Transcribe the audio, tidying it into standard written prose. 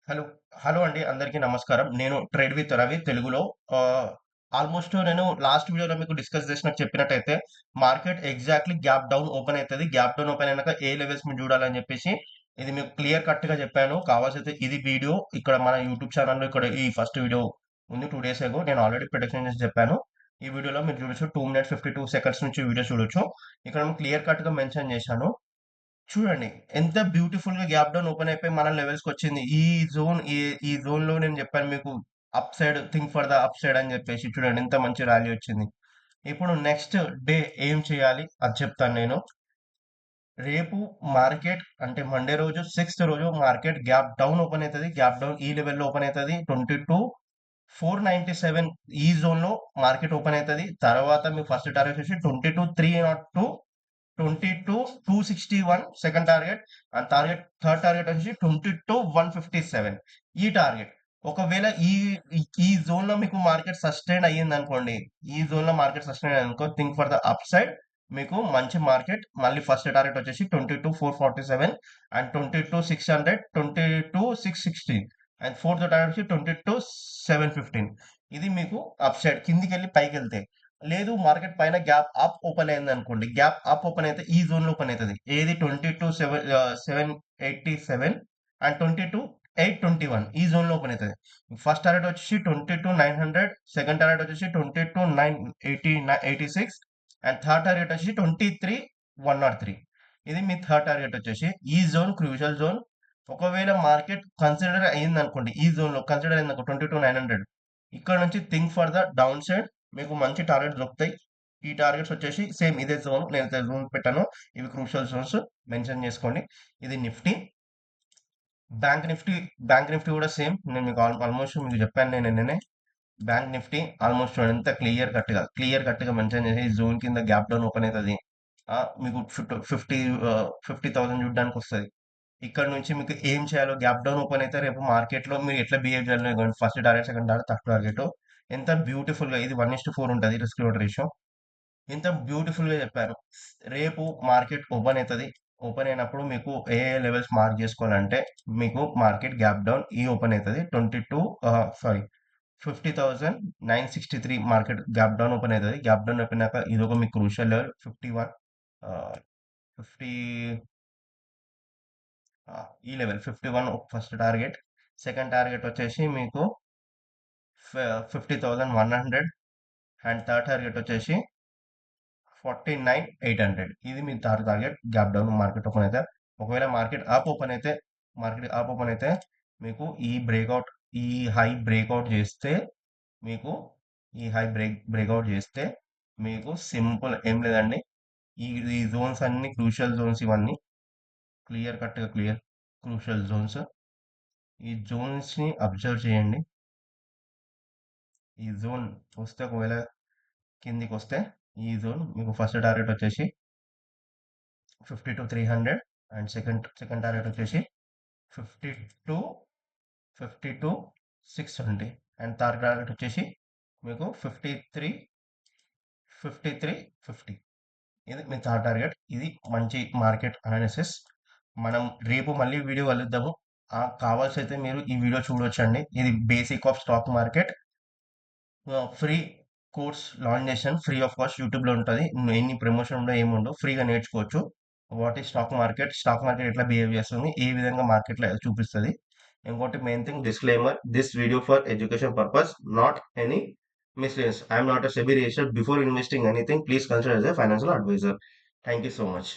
Hello. Hello అండి. అందరికీ నమస్కారం. నేను ట్రేడ్ విత్ రవి తెలుగులో. ఆహ్, ఆల్‌మోస్ట్ నేను లాస్ట్ వీడియోలో మీకు డిస్కస్ చేసినట్టు చెప్పినట్టయితే market exactly gap down open అయితది. గ్యాప్ డౌన్ ఓపెన్ అయినాక ఏ లెవెల్స్ మీరు చూడాలని చెప్పేసి ఇది మీకు క్లియర్ కట్‌గా చెప్పాను. కావాల్సైతే ఇది వీడియో ఇక్కడ మన యూట్యూబ్ ఛానెల్‌లో ఇక్కడ ఈ ఫస్ట్ వీడియో ఉంది 2 డేస్ ఎగో నేను ఆల్రెడీ ప్రొడిక్షన్ చేసి చెప్పాను. ఈ వీడియోలో మీరు చూడొచ్చు 2 మినిట్స్ 52 సెకండ్స్ నుంచి వీడియో చూడొచ్చు. ఇక్కడ క్లియర్ కట్‌గా మెన్షన్ చేశాను. చూడండి. ఎంత బ్యూటిఫుల్‌గా గ్యాప్ డౌన్ ఓపెన్ అయిపోయి మన లెవెల్స్‌కొచ్చింది. ఈ జోన్‌లో నేను చెప్పాను మీకు up side think for the up side అని చెప్పేసి చూడండి ఎంత మంచి ర్యాలీ వచ్చింది. ఇప్పుడు నెక్స్ట్ డే ఏం చేయాలి అది చెప్తాను నేను. రేపు మార్కెట్ అంటే మండే రోజు సిక్స్త్ రోజు మార్కెట్ గ్యాప్ డౌన్ ఓపెన్ అయితది. గ్యాప్ డౌన్ ఈ లెవెల్‌లో ఓపెన్ అయితది. 22,497 ఈ జోన్‌లో మార్కెట్ ఓపెన్ అయితది. తర్వాత మీ ఫస్ట్ టార్గెట్ వచ్చేసి 22,302 22,261 second target and third target వచ్చి 22,157 ఈ టార్గెట్. ఒకవేళ ఈ ఈ జోన్ లో మీకు మార్కెట్ సస్టైన్ అయ్యింది అనుకోండి, ఈ జోన్ లో మార్కెట్ సస్టైన్ అయ్యింది అనుకో, think for the up side. మీకు మంచి మార్కెట్ మళ్ళీ ఫస్ట్ టార్గెట్ వచ్చేసి 22,447 అండ్ 22,600 22,660 అండ్ ఫోర్త్ టార్గెట్ వచ్చి 22,715. ఇది మీకు అప్ సైడ్ కిందికి వెళ్ళి పైకి వెళ్తే. లేదు మార్కెట్ పైన గ్యాప్ అప్ ఓపెన్ అయింది అనుకోండి, గ్యాప్ అప్ ఓపెన్ అయితే ఈ జోన్ లో ఓపెన్ అవుతుంది. ఏది 22,787 అండ్ 22,821 ఈ జోన్ లో ఓపెన్ అవుతుంది. ఫస్ట్ టార్గెట్ వచ్చేసి 22,900, సెకండ్ టార్గెట్ వచ్చేసి 22,986 అండ్ థర్డ్ టార్గెట్ వచ్చేసి 23,103. ఇది మీ థర్డ్ టార్గెట్ వచ్చేసి ఈ జోన్ క్రూషియల్ జోన్. ఒకవేళ మార్కెట్ కన్సిడర్ అయ్యింది అనుకోండి, ఈ జోన్ లో కన్సిడర్ అయింది అనుకో 22,900, ఇక్కడ నుంచి think for the down side మీకు మంచి టార్గెట్ దొరుకుతాయి. ఈ టార్గెట్స్ వచ్చేసి సేమ్ ఇదే జోన్, నేను జోన్ పెట్టాను. ఇవి క్రూషియల్ జోన్స్ మెన్షన్ చేసుకోండి. ఇది Nifty. Bank Nifty bank Nifty కూడా సేమ్. నేను మీకు ఆల్మోస్ట్ మీకు చెప్పాను నేను నిన్ననే. బ్యాంక్ నిఫ్టీ ఆల్మోస్ట్ ఎంత క్లియర్ కట్గా మెన్షన్ చేసి ఈ జోన్ కింద గ్యాప్ డౌన్ ఓపెన్ అవుతుంది. మీకు 50,000 చూడడానికి వస్తుంది. ఇక్కడ నుంచి మీకు ఏం చేయాలో, గ్యాప్ డౌన్ ఓపెన్ అయితే రేపు మార్కెట్ లో మీరు ఎట్లా బిహేవ్ చేయాలో, first target second target third target ఎంత బ్యూటిఫుల్ గా, ఇది 1:4 ఉంటుంది రిస్క్ రివార్డ్ రేషియో. ఇంత బ్యూటిఫుల్ గా చెప్పారు. రేపు మార్కెట్ ఓపెన్ అవుతుంది. ఓపెన్ అయినప్పుడు మీకు ఏ లెవెల్స్ మార్క్ చేసుకోవాలంటే, మీకు మార్కెట్ గ్యాప్ డౌన్ ఈ ఓపెన్ అవుతుంది 50,963 మార్కెట్ గ్యాప్ డౌన్ ఓపెన్ అవుతుంది. గ్యాప్ డౌన్ ఓపెన్ అయ్యాక ఇది ఒక మీకు క్రూషియల్ లెవెల్ 51, 50, ఈ level 51 first target. Second target వచ్చేసి మీకు 50,100 అండ్ థర్డ్ టార్గెట్ వచ్చేసి 49,800. ఇది మీ third target gap down market open అయితే. ఒకవేళ మార్కెట్ అప్ ఓపెన్ అయితే మీకు ఈ హై బ్రేక్అవుట్ చేస్తే మీకు ఈ హై బ్రేక్అవుట్ చేస్తే మీకు సింపుల్ ఏం లేదండి. ఈ ఈ జోన్స్ అన్ని క్రూషియల్ జోన్స్, ఇవన్నీ క్లియర్ క్రూషియల్ జోన్స్. ఈ జోన్స్ ని అబ్జర్వ్ చేయండి. ఈ జోన్ వస్తే ఒకవేళ కిందికి వస్తే ఈ జోన్ మీకు ఫస్ట్ టార్గెట్ వచ్చేసి 52,300 అండ్ సెకండ్ టార్గెట్ వచ్చేసి 52,620 అండ్ థర్డ్ టార్గెట్ వచ్చేసి మీకు 53,50. ఇది మీ థర్డ్ టార్గెట్. ఇది మంచి మార్కెట్ అనాలిసిస్. మనం రేపు మళ్ళీ వీడియో కలుద్దాము. కావాల్సి అయితే మీరు ఈ వీడియో చూడొచ్చండి. ఇది basic of stock market free course launch చేశాను, ఫ్రీ ఆఫ్ కాస్ట్. యూట్యూబ్లో ఉంటుంది. ఎన్ని ప్రమోషన్ ఉండవు, ఏముండవు, ఫ్రీగా నేర్చుకోవచ్చు. వాట్ ఈస్ స్టాక్ మార్కెట్ ఎట్లా బిహేవ్ చేస్తుంది, ఏ విధంగా మార్కెట్లో చూపిస్తుంది. ఇంకోటి main thing, disclaimer, this video for education purpose, not any miscellaneous. I am not a SEBI registered. Before investing anything, please consider as a financial advisor. Thank you so much.